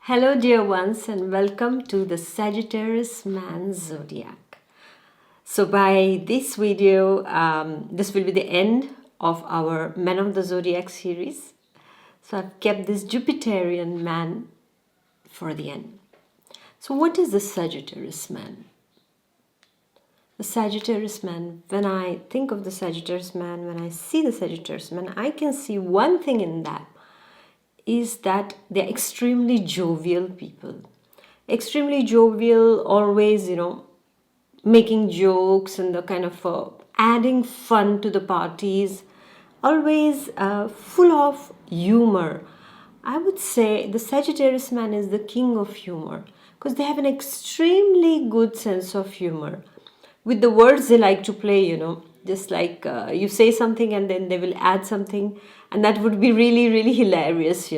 Hello, dear ones, and welcome to the Sagittarius Man Zodiac. So, by this video, this will be the end of our Men of the Zodiac series. So, I've kept this Jupiterian man for the end. So, what is the Sagittarius man? The Sagittarius man, when I think of the Sagittarius man, when I see the Sagittarius man, I can see one thing in that is that they're extremely jovial people. Extremely jovial, always, making jokes and the kind of adding fun to the parties, always full of humor. I would say the Sagittarius man is the king of humor because they have an extremely good sense of humor. With the words they like to play, just like you say something and then they will add something, and that would be really, really hilarious.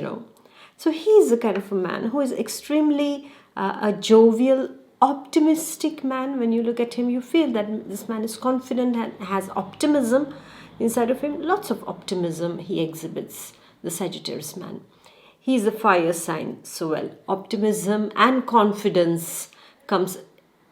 So he is the kind of a man who is extremely a jovial, optimistic man. When you look at him, you feel that this man is confident and has optimism inside of him. Lots of optimism he exhibits, the Sagittarius man. He is a fire sign, so well, optimism and confidence comes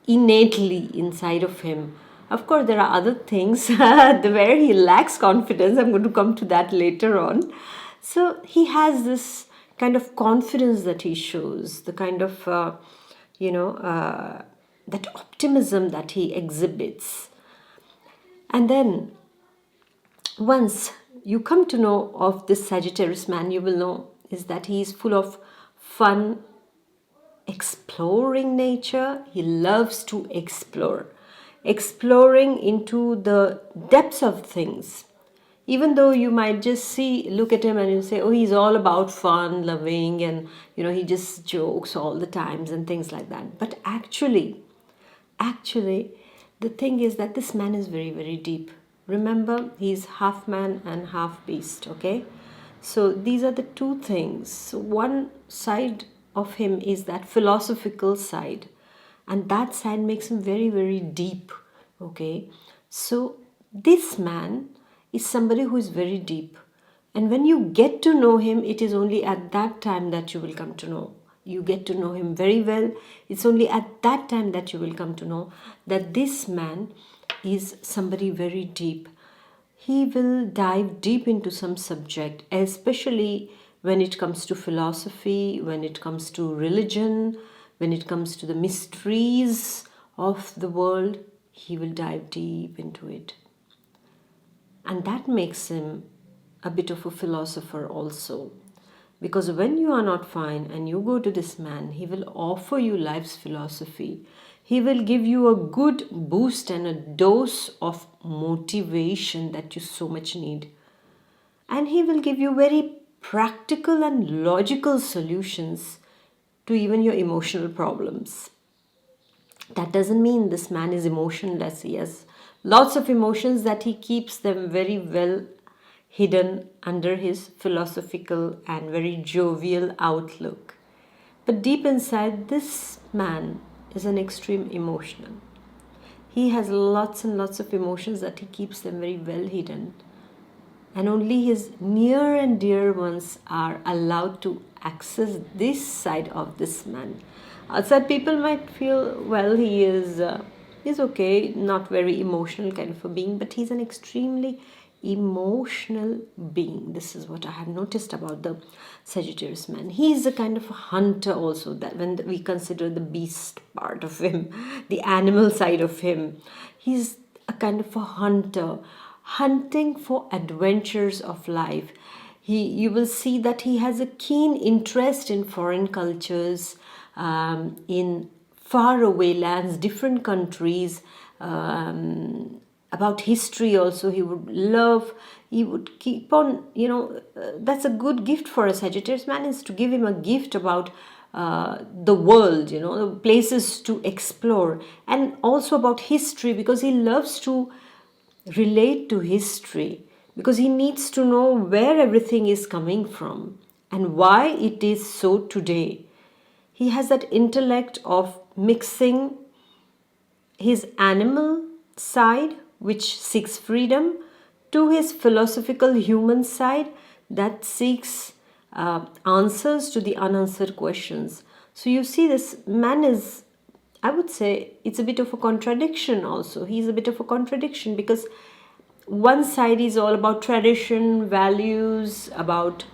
innately inside of him. Of course, there are other things where he lacks confidence. I'm going to come to that later on. So he has this kind of confidence that he shows, the kind of, that optimism that he exhibits. And then once you come to know of this Sagittarius man, you will know is that he is full of fun, exploring nature. He loves to explore, exploring into the depths of things. Even though you might just look at him and you say, oh, he's all about fun, loving, and he just jokes all the times and things like that. But actually, the thing is that this man is very, very deep. Remember, he's half man and half beast, okay? So these are the two things. One side of him is that philosophical side, and that side makes him very, very deep, okay? So this man is somebody who is very deep, and when you get to know him, it is only at that time that you will come to know. You get to know him very well. It's only at that time that you will come to know that this man is somebody very deep. He will dive deep into some subject, especially when it comes to philosophy, when it comes to religion, when it comes to the mysteries of the world. He will dive deep into it. And that makes him a bit of a philosopher also. Because when you are not fine and you go to this man, he will offer you life's philosophy. He will give you a good boost and a dose of motivation that you so much need. And he will give you very practical and logical solutions to even your emotional problems. That doesn't mean this man is emotionless. He has lots of emotions that he keeps them very well hidden under his philosophical and very jovial outlook. But deep inside, this man is an extreme emotional. He has lots and lots of emotions that he keeps them very well hidden. And only his near and dear ones are allowed to access this side of this man. Outside people might feel, well, he's okay, not very emotional kind of a being, but he's an extremely emotional being. This is what I have noticed about the Sagittarius man. He is a kind of a hunter also, that when we consider the beast part of him, the animal side of him, he's a kind of a hunter, hunting for adventures of life. You will see that he has a keen interest in foreign cultures, in faraway lands, different countries, about history also. He would keep on, that's a good gift for a Sagittarius man, is to give him a gift about the world, the places to explore, and also about history, because he loves to relate to history, because he needs to know where everything is coming from and why it is so today. He has that intellect of mixing his animal side, which seeks freedom, to his philosophical human side that seeks answers to the unanswered questions. So you see, this man is, I would say, it's a bit of a contradiction also. He's a bit of a contradiction because one side is all about tradition, values, about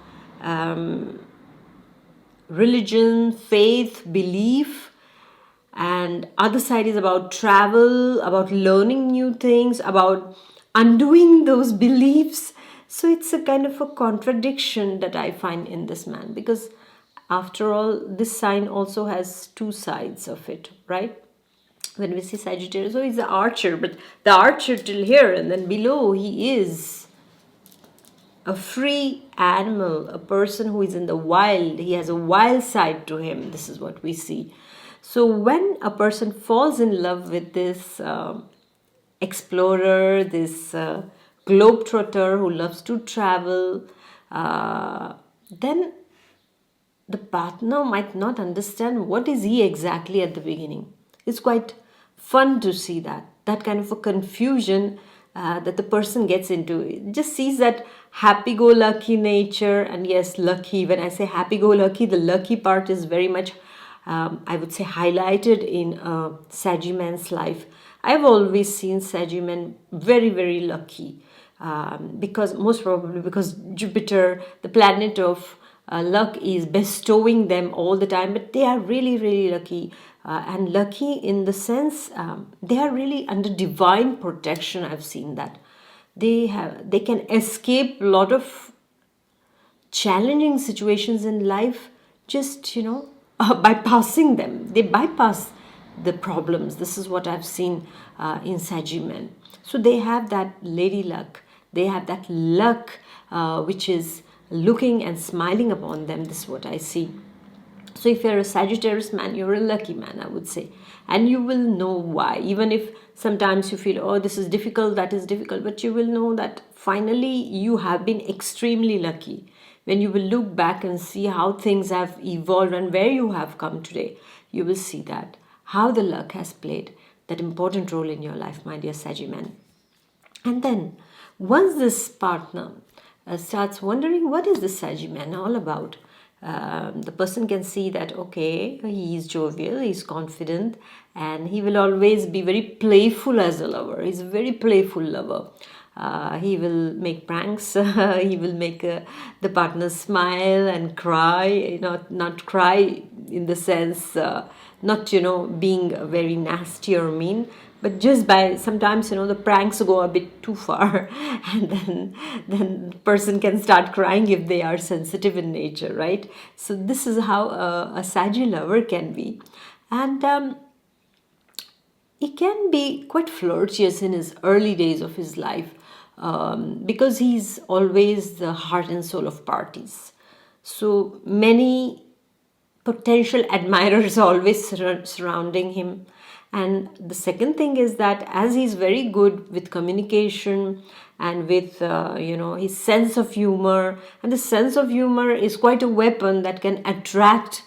religion, faith, belief, and other side is about travel, about learning new things, about undoing those beliefs. So it's a kind of a contradiction that I find in this man, because after all, this sign also has two sides of it, right? When we see Sagittarius, so he's the archer, but the archer till here, and then below he is a free animal, a person who is in the wild. He has a wild side to him. This is what we see. So when a person falls in love with this explorer, this globetrotter who loves to travel, then the partner might not understand what is he exactly at the beginning. It's quite fun to see that kind of a confusion that the person gets into. It just sees that happy-go-lucky nature, and yes, lucky. When I say happy-go-lucky, the lucky part is very much, I would say, highlighted in a Saggy man's life. I've always seen Saggy men very, very lucky, because most probably because Jupiter, the planet of luck, is bestowing them all the time, but they are really, really lucky. And lucky in the sense they are really under divine protection. I've seen that they can escape a lot of challenging situations in life, just bypassing them. They bypass the problems. This is what I've seen in Saggy men. So they have that lady luck. They have that luck which is looking and smiling upon them. This is what I see. So if you're a Sagittarius man, you're a lucky man, I would say. And you will know why. Even if sometimes you feel, oh, this is difficult, that is difficult, but you will know that finally you have been extremely lucky. When you will look back and see how things have evolved and where you have come today, you will see that how the luck has played that important role in your life, my dear Saggy man. And then once this partner starts wondering, what is this Saggy man all about? The person can see that, okay, he is jovial, he's confident, and he will always be very playful as a lover. He's a very playful lover. He will make pranks. He will make the partner smile and cry. Not cry in the sense, not being very nasty or mean, but just by sometimes the pranks go a bit too far, and then the person can start crying if they are sensitive in nature, right? So this is how a Saggy lover can be, and he can be quite flirtatious in his early days of his life, because he's always the heart and soul of parties. So many potential admirers always surrounding him. And the second thing is that as he's very good with communication and with his sense of humor, and the sense of humor is quite a weapon that can attract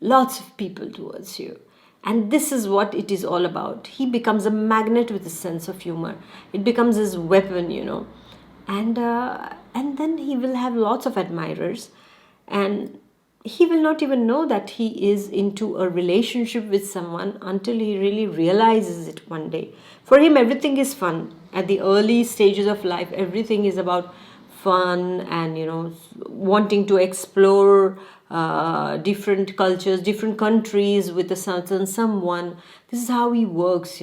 lots of people towards you. And this is what it is all about. He becomes a magnet with a sense of humor. It becomes his weapon, and then he will have lots of admirers, and he will not even know that he is into a relationship with someone until he really realizes it one day. For him, everything is fun. At the early stages of life, everything is about fun and wanting to explore different cultures, different countries with a certain someone. This is how he works.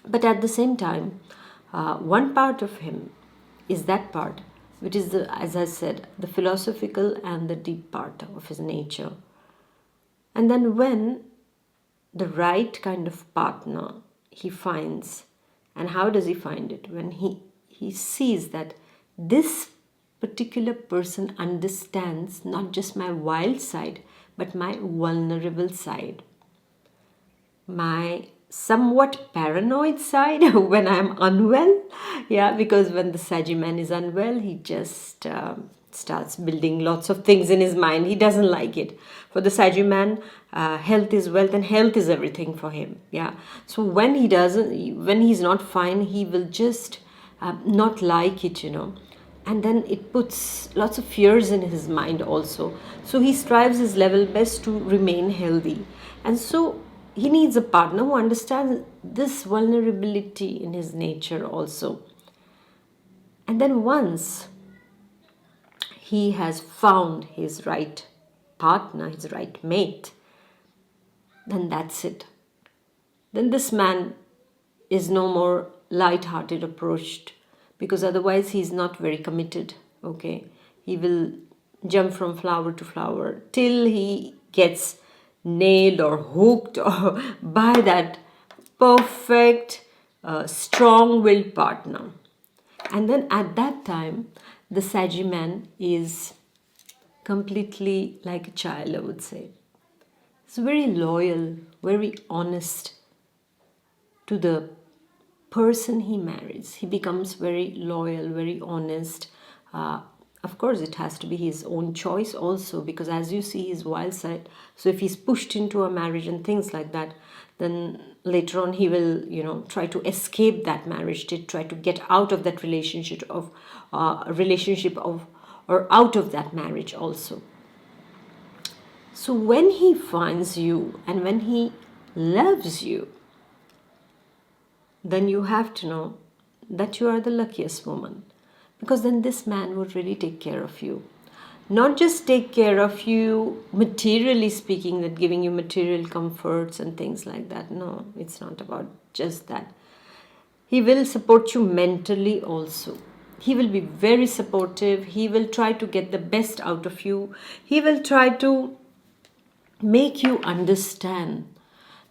But at the same time, one part of him is that part which is, as I said, the philosophical and the deep part of his nature. And then when the right kind of partner he finds, and how does he find it? When he sees that this particular person understands not just my wild side, but my vulnerable side, my somewhat paranoid side when I'm unwell. Yeah, because when the Saggy man is unwell, he just starts building lots of things in his mind. He doesn't like it. For the Saggy man, health is wealth, and health is everything for him. Yeah. So when he's not fine, he will just not like it, and then it puts lots of fears in his mind also. So he strives his level best to remain healthy, and so he needs a partner who understands this vulnerability in his nature also. And then once he has found his right partner, his right mate, then that's it. Then this man is no more light-hearted approached, because otherwise he's not very committed. Okay, he will jump from flower to flower till he gets nailed or hooked or by that perfect strong-willed partner. And then at that time the Saggy man is completely like a child, I would say. He's very loyal, very honest to the person he marries. He becomes very loyal, very honest. Of course, it has to be his own choice also, because as you see, his wild side. So if he's pushed into a marriage and things like that, then later on he will, try to escape that marriage, to try to get out of that relationship of, or out of that marriage also. So when he finds you and when he loves you, then you have to know that you are the luckiest woman, because then this man would really take care of you. Not just take care of you materially speaking, that giving you material comforts and things like that. No, it's not about just that. He will support you mentally also. He will be very supportive. He will try to get the best out of you. He will try to make you understand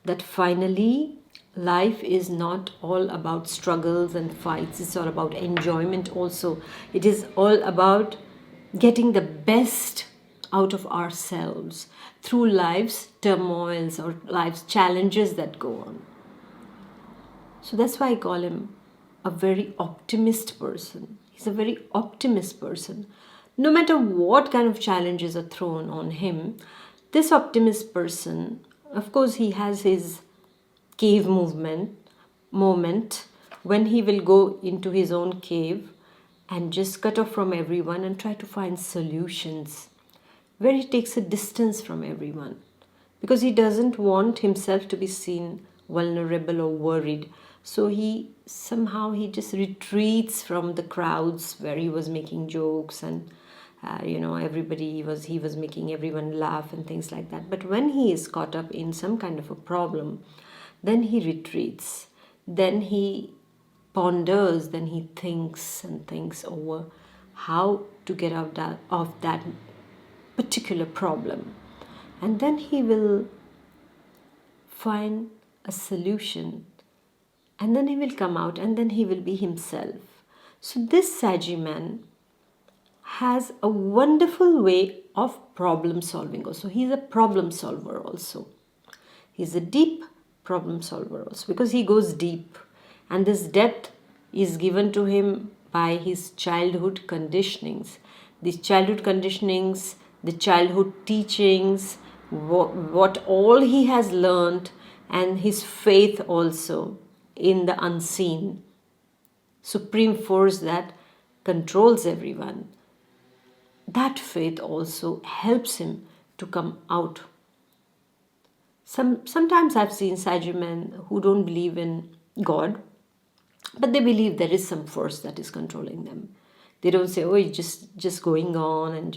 that finally life is not all about struggles and fights. It's all about enjoyment also. It is all about getting the best out of ourselves through life's turmoils or life's challenges that go on. So that's why I call him a very optimist person. He's a very optimist person. No matter what kind of challenges are thrown on him, this optimist person, of course, he has his cave moment when he will go into his own cave and just cut off from everyone and try to find solutions, where he takes a distance from everyone, because he doesn't want himself to be seen vulnerable or worried. So he just retreats from the crowds where he was making jokes and he was making everyone laugh and things like that. But when he is caught up in some kind of a problem, then he retreats, then he ponders, then he thinks and thinks over how to get out of that particular problem, and then he will find a solution, and then he will come out, and then he will be himself. So this Saggy man has a wonderful way of problem solving also. He's a problem solver also. He's a deep problem solver also, because he goes deep, and this depth is given to him by his childhood conditionings. These childhood conditionings, the childhood teachings, what all he has learned, and his faith also in the unseen supreme force that controls everyone. That faith also helps him to come out. Sometimes I've seen Saggy men who don't believe in God, but they believe there is some force that is controlling them. They don't say, oh, it's just going on and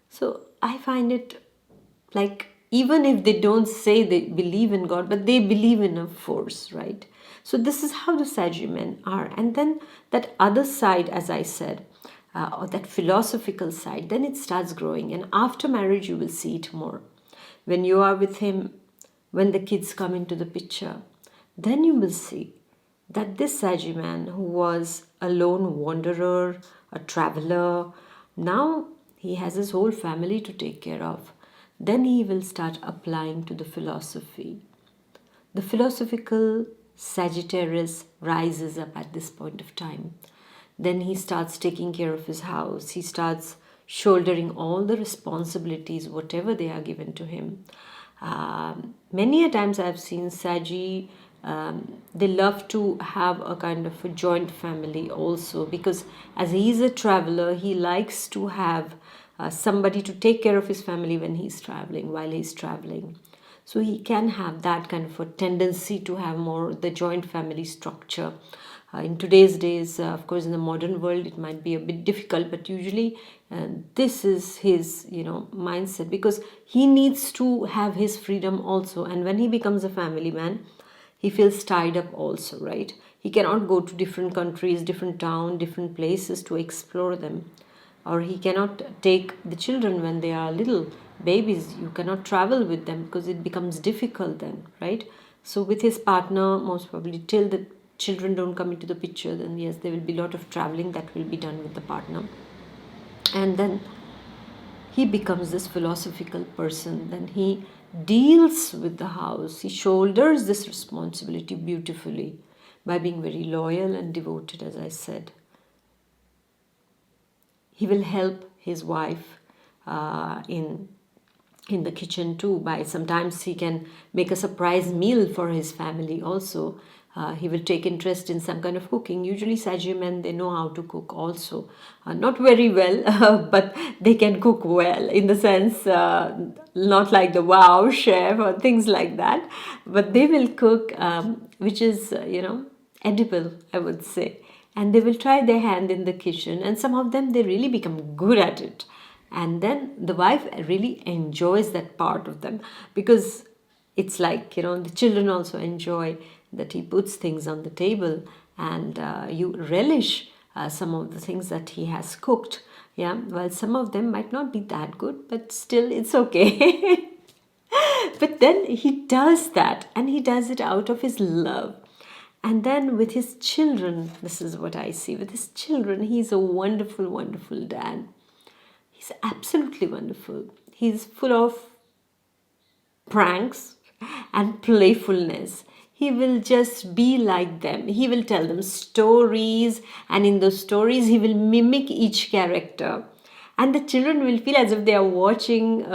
So I find it like, even if they don't say they believe in God, but they believe in a force, right? So this is how the Saggy men are. And then that other side, as I said, or that philosophical side, then it starts growing. And after marriage, you will see it more. When you are with him, when the kids come into the picture, then you will see that this Saggy man, who was a lone wanderer, a traveler, now he has his whole family to take care of. Then he will start applying to the philosophy. The philosophical Sagittarius rises up at this point of time. Then he starts taking care of his house. He starts shouldering all the responsibilities, whatever they are given to him. Many a times I've seen Saggy They love to have a kind of a joint family also, because as he is a traveler, he likes to have somebody to take care of his family when he's traveling, while he's traveling. So he can have that kind of a tendency to have more the joint family structure. In today's days, of course, in the modern world, it might be a bit difficult, but usually this is his, mindset, because he needs to have his freedom also. And when he becomes a family man, he feels tied up also, right? He cannot go to different countries, different town, different places to explore them, or he cannot take the children when they are little babies. You cannot travel with them because it becomes difficult then, right? So with his partner, most probably till the children don't come into the picture, then yes, there will be a lot of traveling that will be done with the partner. And then he becomes this philosophical person. Then he deals with the house, he shoulders this responsibility beautifully by being very loyal and devoted, as I said. He will help his wife in the kitchen too. By sometimes he can make a surprise meal for his family also. He will take interest in some kind of cooking. Usually Sagittarius men, they know how to cook also. Not very well, but they can cook well, in the sense, not like the wow chef or things like that, but they will cook, which is, edible, I would say. And they will try their hand in the kitchen, and some of them, they really become good at it. And then the wife really enjoys that part of them, because it's like, the children also enjoy that he puts things on the table, and you relish some of the things that he has cooked. Yeah, well, some of them might not be that good, but still it's okay. But then he does that, and he does it out of his love. And then with his children, this is what I see. With his children, he's a wonderful, wonderful dad. He's absolutely wonderful. He's full of pranks and playfulness. He will just be like them. He will tell them stories, and in those stories, he will mimic each character. And the children will feel as if they are watching,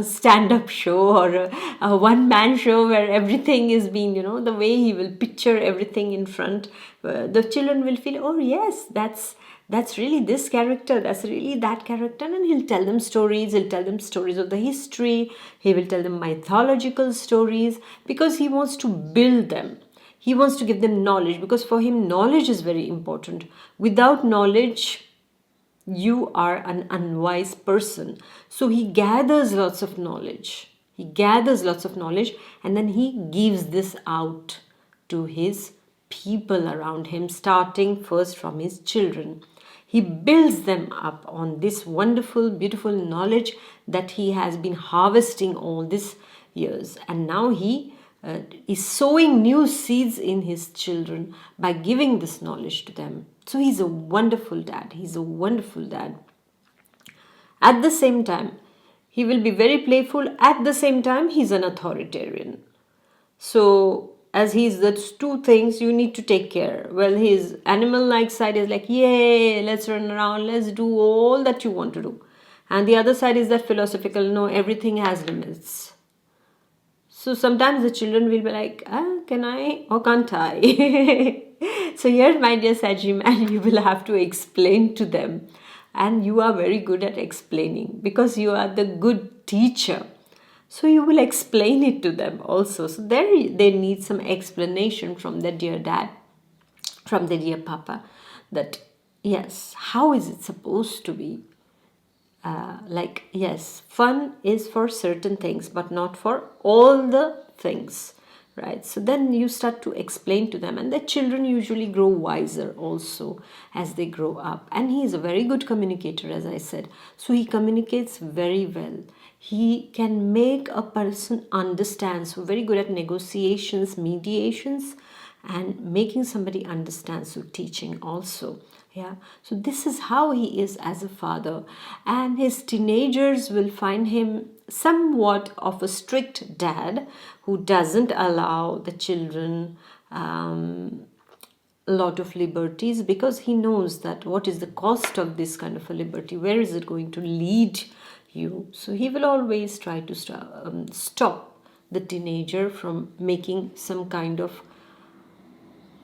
stand-up show, or a one-man show where everything is being, the way he will picture everything in front. The children will feel, oh yes, that's really this character, that's really that character. And he'll tell them stories. He'll tell them stories of the history. He will tell them mythological stories, because he wants to build them. He wants to give them knowledge, because for him, knowledge is very important. Without knowledge, you are an unwise person. So he gathers lots of knowledge. He gathers lots of knowledge, and then he gives this out to his people around him, starting first from his children. He builds them up on this wonderful, beautiful knowledge that he has been harvesting all these years. And now he is sowing new seeds in his children by giving this knowledge to them. So he's a wonderful dad. He's a wonderful dad. At the same time, he will be very playful. At the same time, he's an authoritarian. So as he's those two things, you need to take care. Well, his animal-like side is like, yay, let's run around, let's do all that you want to do. And the other side is that philosophical, no, everything has limits. So sometimes the children will be like, can I or can't I? So here, my dear Sagittarius man, you will have to explain to them. And you are very good at explaining, because you are the good teacher. So you will explain it to them also. So they need some explanation from their dear dad, from their dear papa, that yes, how is it supposed to be? Yes, fun is for certain things, but not for all the things, right? So then you start to explain to them, and the children usually grow wiser also as they grow up. And he is a very good communicator, as I said. So he communicates very well. He can make a person understand. So very good at negotiations, mediations, and making somebody understand. So teaching also. Yeah, so this is how he is as a father, and his teenagers will find him somewhat of a strict dad who doesn't allow the children a lot of liberties, because he knows that what is the cost of this kind of a liberty, where is it going to lead you. So he will always try to stop the teenager from making some kind of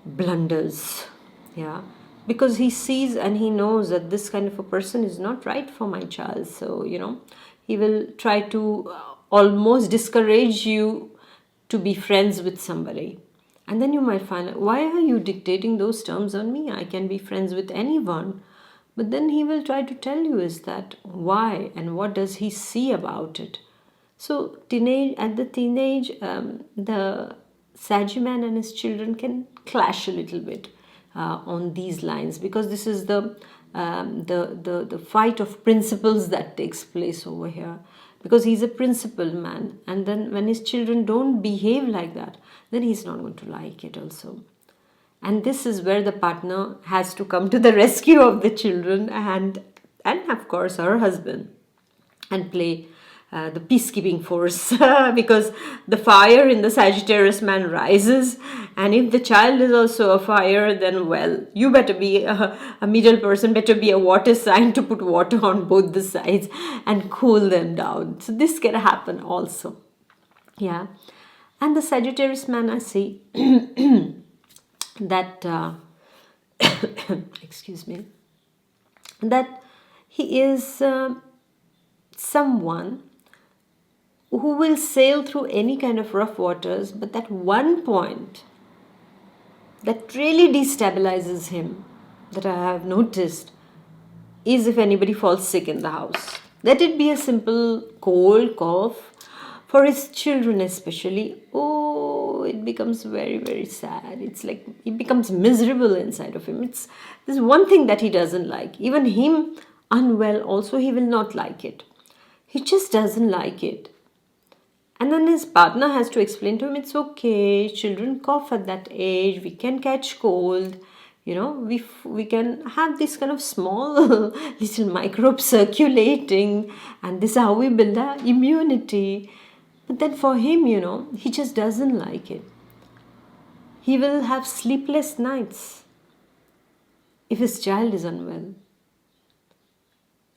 blunders. Yeah, because he sees and he knows that this kind of a person is not right for my child. So, he will try to almost discourage you to be friends with somebody. And then you might find out, why are you dictating those terms on me? I can be friends with anyone. But then he will try to tell you is that why and what does he see about it. So teenage, the Sagittarius and his children can clash a little bit on these lines, because this is the fight of principles that takes place over here. Because he's a principled man, and then when his children don't behave like that, then he's not going to like it also. And this is where the partner has to come to the rescue of the children and of course her husband, and play the peacekeeping force because the fire in the Sagittarius man rises, and if the child is also a fire, then well, you better be a middle person, better be a water sign to put water on both the sides and cool them down. So this can happen also. Yeah. And the Sagittarius man, I see that excuse me, that he is someone who will sail through any kind of rough waters, but that one point that really destabilizes him, that I have noticed, is if anybody falls sick in the house. Let it be a simple cold, cough, for his children especially. Oh, it becomes very, very sad. It's like he becomes miserable inside of him. There's one thing that he doesn't like. Even him unwell also, he will not like it. He just doesn't like it. And then his partner has to explain to him, it's okay, children cough at that age, we can catch cold, we can have this kind of small little microbes circulating, and this is how we build our immunity. But then for him, he just doesn't like it. He will have sleepless nights if his child is unwell.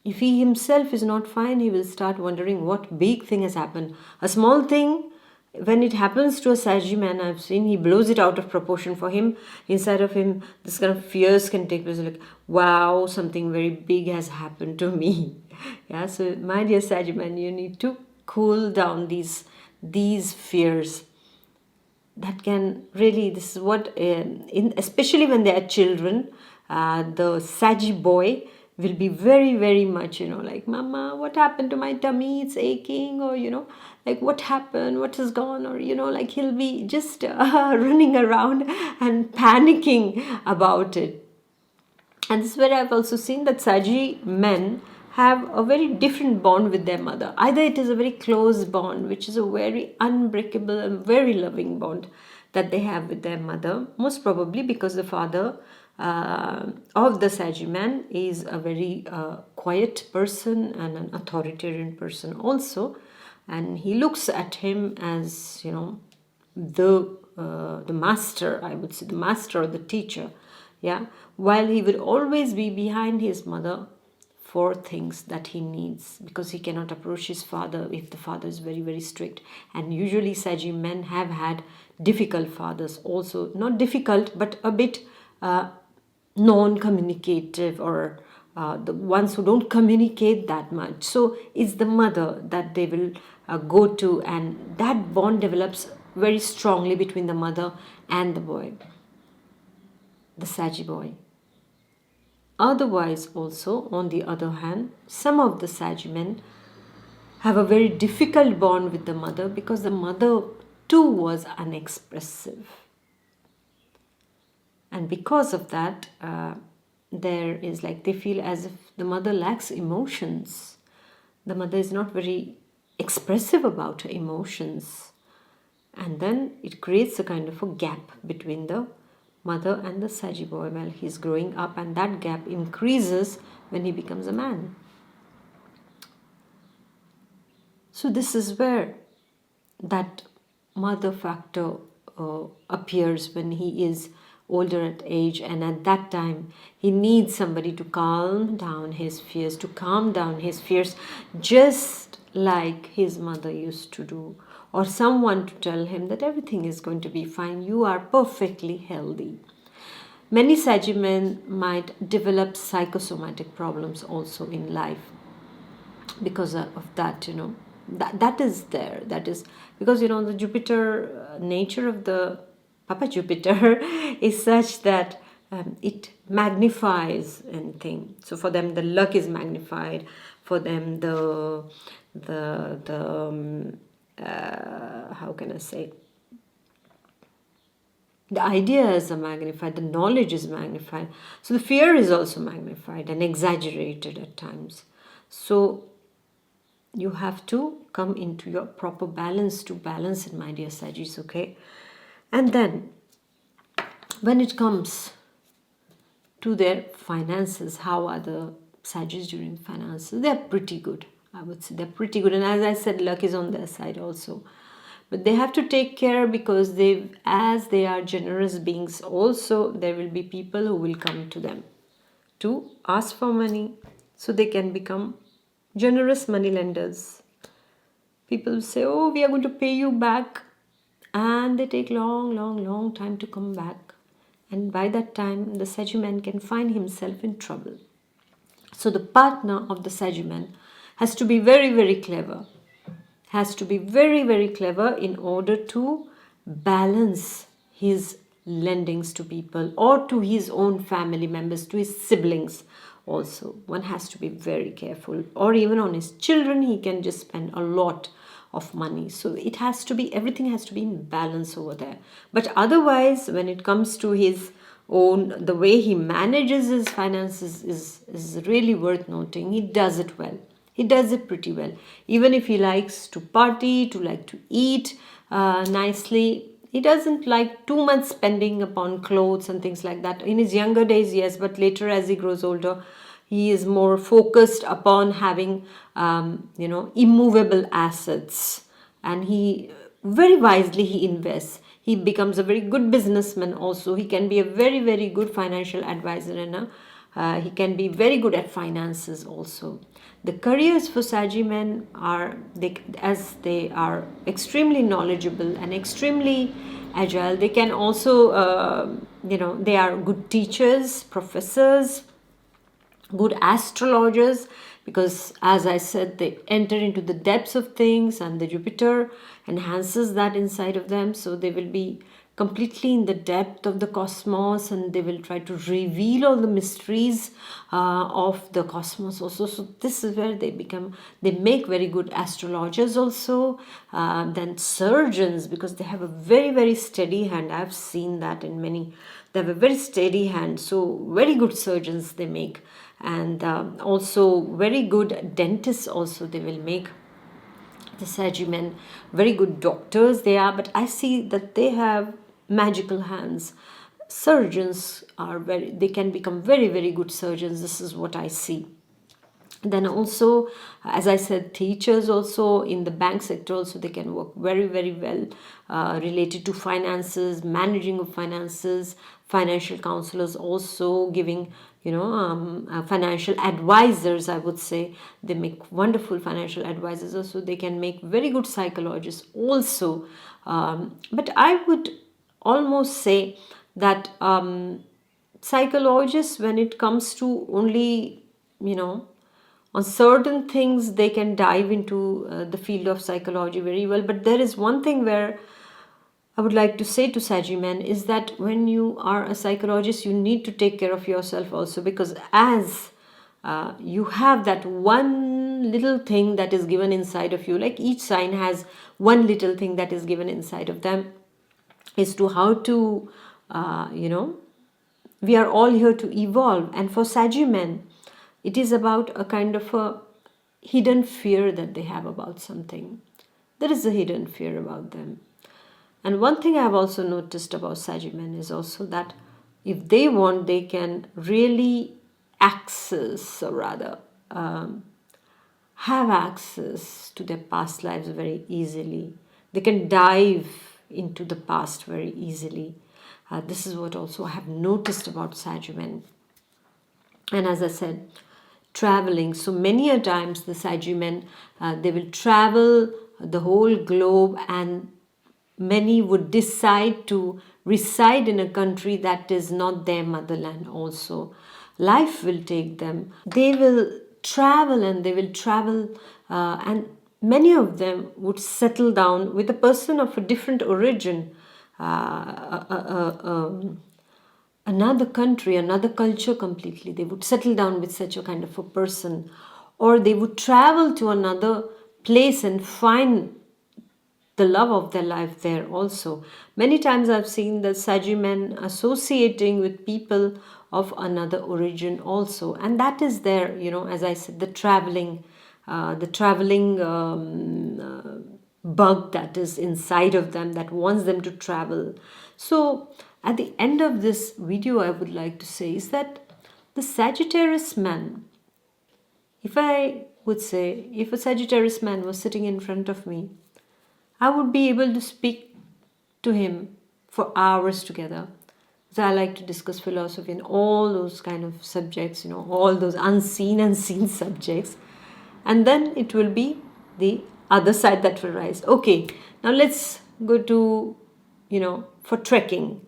If he himself is not fine, he will start wondering what big thing has happened. A small thing, when it happens to a Sagittarius man, I've seen, he blows it out of proportion. For him, inside of him, this kind of fears can take place, like, wow, something very big has happened to me. Yeah, so my dear Sagittarius man, you need to cool down these fears. That can really, this is what, especially when they are children, the Sagittarius boy will be very, very much, like, Mama, what happened to my tummy? It's aching, or, like, what happened? What has gone? Or, like, he'll be just running around and panicking about it. And this is where I've also seen that Sagittarius men have a very different bond with their mother. Either it is a very close bond, which is a very unbreakable and very loving bond that they have with their mother, most probably because the father of the Sagittarius man is a very quiet person and an authoritarian person also, and he looks at him as the master, I would say, the master or the teacher. Yeah, while he will always be behind his mother for things that he needs, because he cannot approach his father if the father is very, very strict. And usually Sagittarius men have had difficult fathers also, not difficult but a bit non-communicative, or the ones who don't communicate that much. So it's the mother that they will go to, and that bond develops very strongly between the mother and the boy, the Sagittarius boy. Otherwise also, on the other hand, some of the Sagittarius men have a very difficult bond with the mother, because the mother too was unexpressive. And because of that, there is like, they feel as if the mother lacks emotions. The mother is not very expressive about her emotions. And then it creates a kind of a gap between the mother and the Sagittarius boy while he's growing up, and that gap increases when he becomes a man. So this is where that mother factor appears when he is older at age, and at that time he needs somebody to calm down his fears, just like his mother used to do, or someone to tell him that everything is going to be fine, you are perfectly healthy. Many Sagittarian might develop psychosomatic problems also in life because of that, that is there. That is because, the Jupiter, nature of the Papa Jupiter is such that it magnifies anything. So for them, the luck is magnified. For them, how can I say, the ideas are magnified, the knowledge is magnified. So the fear is also magnified and exaggerated at times. So you have to come into your proper balance to balance it, my dear Sagittarius, okay? And then when it comes to their finances, how are the Sagittarius during finances? They're pretty good, I would say. They're pretty good. And as I said, luck is on their side also. But they have to take care because as they are generous beings also, there will be people who will come to them to ask for money so they can become generous money lenders. People say, oh, we are going to pay you back. And they take long time to come back. And by that time, the Sagittarius can find himself in trouble. So the partner of the Sagittarius has to be very clever. Has to be very clever in order to balance his lendings to people or to his own family members, to his siblings also. One has to be very careful. Or even on his children, he can just spend a lot of money. So it has to be, everything has to be in balance over there. But otherwise, when it comes to his own, the way he manages his finances is really worth noting. He does it well. He does it pretty well. Even if he likes to party, to eat nicely, he doesn't like too much spending upon clothes and things like that. In his younger days, yes, but later as he grows older, he is more focused upon having, immovable assets. And he, very wisely, he invests. He becomes a very good businessman also. He can be a very good financial advisor and he can be very good at finances also. The careers for Sagittarius are, as they are extremely knowledgeable and extremely agile, they can also, they are good teachers, professors, good astrologers, because as I said, they enter into the depths of things and the Jupiter enhances that inside of them. So they will be completely in the depth of the cosmos and they will try to reveal all the mysteries of the cosmos also. So this is where they make very good astrologers also. Then surgeons, because they have a very steady hand. I've seen that in many. They have a very steady hand. So very good surgeons they make. And also very good dentists also they will make. The Sagittarius, very good doctors they are, but I see that they have magical hands. Surgeons they can become very good surgeons. This is what I see. Then also, as I said, teachers also in the bank sector also, they can work very well related to finances, managing of finances. Financial counselors also giving, financial advisors, I would say. They make wonderful financial advisors also. They can make very good psychologists also. But I would almost say that psychologists, when it comes to only, on certain things, they can dive into the field of psychology very well. But there is one thing where I would like to say to Sagittarius is that when you are a psychologist, you need to take care of yourself also, because as you have that one little thing that is given inside of you, like each sign has one little thing that is given inside of them, as to how to, we are all here to evolve. And for Sagittarius, it is about a kind of a hidden fear that they have about something. There is a hidden fear about them. And one thing I have also noticed about Sagittarius is also that if they want, they can really access, or rather have access to their past lives very easily. They can dive into the past very easily. This is what also I have noticed about Sagittarius. And as I said, traveling. So many a times the Sagittarius, they will travel the whole globe and many would decide to reside in a country that is not their motherland also. Life will take them. They will travel and they will travel, and many of them would settle down with a person of a different origin, another country, another culture completely. They would settle down with such a kind of a person, or they would travel to another place and find the love of their life there also. Many times I've seen the Sagi men associating with people of another origin also, and that is their, as I said, the traveling bug that is inside of them that wants them to travel. So at the end of this video, I would like to say is that the Sagittarius man, if I would say, if a Sagittarius man was sitting in front of me, I would be able to speak to him for hours together. So I like to discuss philosophy and all those kind of subjects, all those unseen subjects. And then it will be the other side that will rise. Okay, now let's go to, for trekking.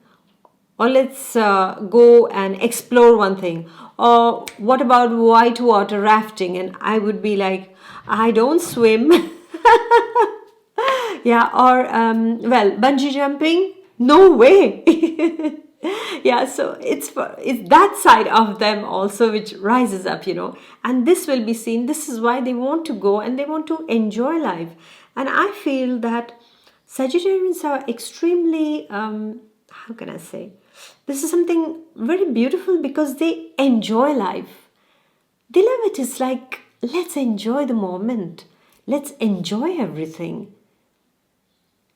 Or let's go and explore one thing. Or what about whitewater rafting? And I would be like, I don't swim. Yeah, or bungee jumping? No way. Yeah, so it's that side of them also which rises up, and this will be seen. This is why they want to go and they want to enjoy life. And I feel that Sagittarians are extremely, how can I say? This is something very beautiful because they enjoy life. They love it. It's like, let's enjoy the moment. Let's enjoy everything.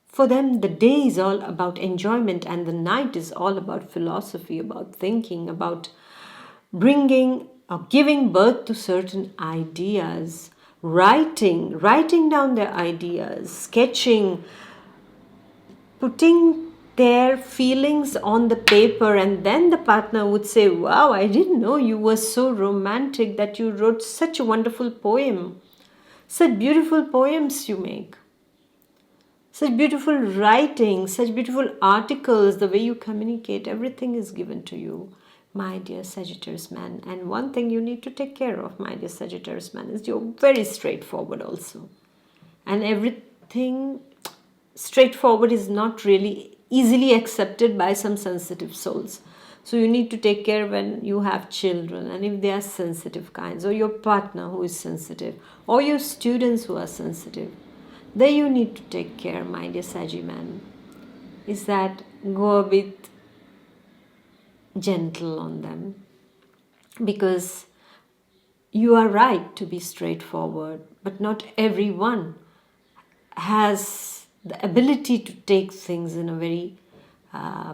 For them, the day is all about enjoyment and the night is all about philosophy, about thinking, about bringing or giving birth to certain ideas, writing down their ideas, sketching, putting their feelings on the paper, and then the partner would say, wow, I didn't know you were so romantic that you wrote such a wonderful poem. Such beautiful poems you make. Such beautiful writing, such beautiful articles, the way you communicate, everything is given to you, my dear Sagittarius man. And one thing you need to take care of, my dear Sagittarius man, is you're very straightforward also. And everything straightforward is not really easily accepted by some sensitive souls. So you need to take care when you have children and if they are sensitive kinds, or your partner who is sensitive, or your students who are sensitive. There you need to take care, my dear Saggy man, is that go a bit gentle on them, because you are right to be straightforward, but not everyone has the ability to take things in a very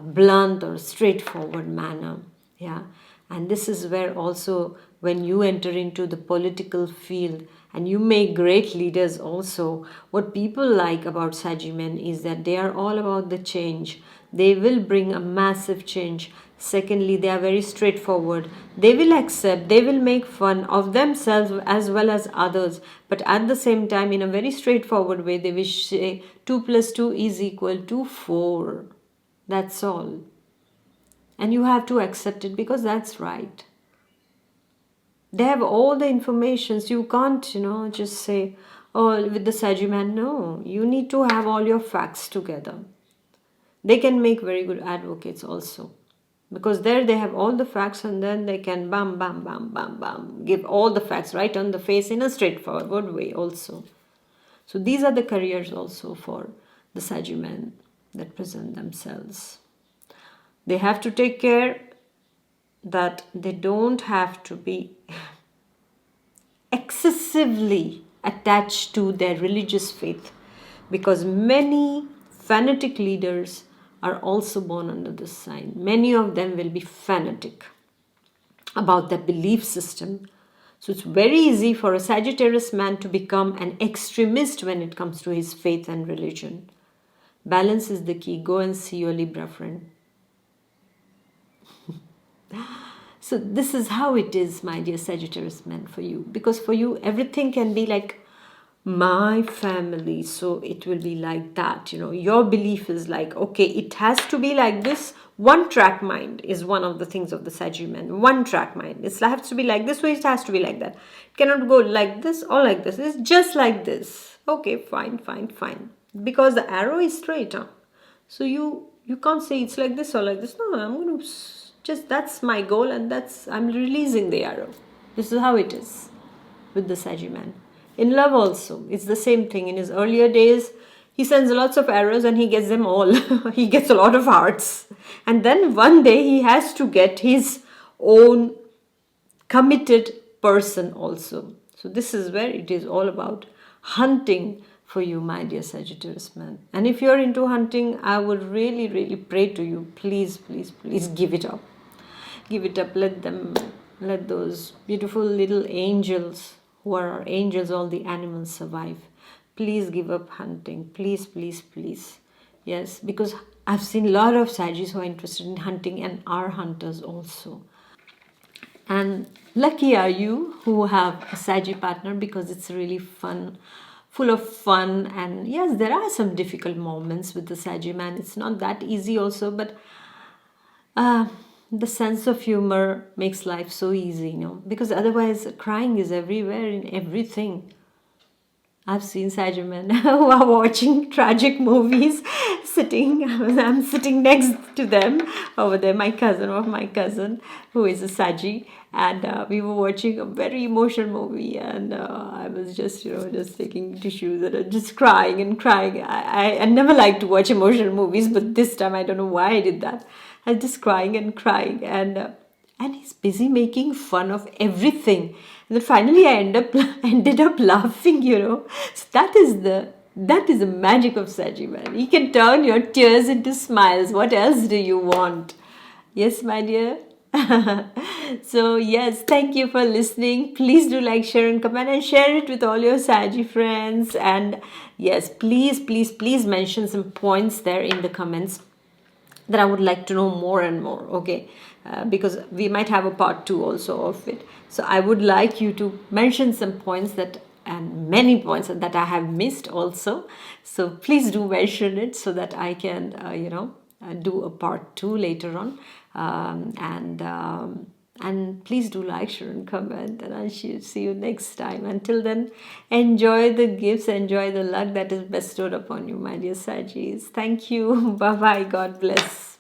blunt or straightforward manner. Yeah, and this is where also when you enter into the political field and you make great leaders also, what people like about Saggy men is that they are all about the change. They will bring a massive change. Secondly, they are very straightforward. They will accept, they will make fun of themselves as well as others. But at the same time, in a very straightforward way, they will say 2 plus 2 is equal to 4. That's all. And you have to accept it because that's right. They have all the information. So you can't, just say, oh, with the Saggy man. No, you need to have all your facts together. They can make very good advocates also. Because there they have all the facts and then they can bam, bam, bam, bam, bam, give all the facts right on the face in a straightforward way also. So these are the careers also for the Saggy men that present themselves. They have to take care that they don't have to be excessively attached to their religious faith, because many fanatic leaders are also born under this sign. Many of them will be fanatic about their belief system. So it's very easy for a Sagittarius man to become an extremist when it comes to his faith and religion. Balance is the key. Go and see your Libra friend. So this is how it is, my dear Sagittarius man, for you. Because for you, everything can be like my family. So it will be like that, your belief is like, okay, it has to be like this. One track mind is one of the things of the Sagittarius. One track mind, it has to be like this way, it has to be like that, it cannot go like this or like this, it's just like this. Okay, fine, fine, fine, because the arrow is straight, huh? So you can't say it's like this or like this. No, I'm going to just, that's my goal, and that's, I'm releasing the arrow. This is how it is with the Sagittarius. In love also, it's the same thing. In his earlier days, he sends lots of arrows and he gets them all. He gets a lot of hearts. And then one day he has to get his own committed person also. So this is where it is all about hunting for you, my dear Sagittarius man. And if you're into hunting, I would really, really pray to you, please, please, please give it up. Give it up. Let those beautiful little angels, who are our angels, all the animals, survive. Please give up hunting. Please, please, please. Yes, because I've seen a lot of Sagittarius who are interested in hunting and are hunters also. And lucky are you who have a Sagittarius partner, because it's really fun, full of fun. And yes, there are some difficult moments with the Sagittarius man. It's not that easy also, but the sense of humor makes life so easy, because otherwise crying is everywhere in everything. I've seen Sagittarius men who are watching tragic movies, I'm sitting next to them over there, my cousin, who is a Sagittarius, and we were watching a very emotional movie, and I was just taking tissues and just crying and crying. I never like to watch emotional movies, but this time I don't know why I did that. I was just crying and crying, and he's busy making fun of everything. And then finally I ended up laughing, So that is the magic of Sagittarius man. He can turn your tears into smiles. What else do you want? Yes, my dear. So yes, thank you for listening. Please do like, share and comment, and share it with all your Sagittarius friends. And yes, please, please, please mention some points there in the comments that I would like to know more and more, okay? Because we might have a part 2 also of it. So I would like you to mention some points and many points that I have missed also. So please do mention it so that I can, do a part 2 later on. And please do like, share and comment, and I'll see you next time. Until then, enjoy the gifts, enjoy the luck that is bestowed upon you, my dear Sagittarius. Thank you. Bye-bye. God bless.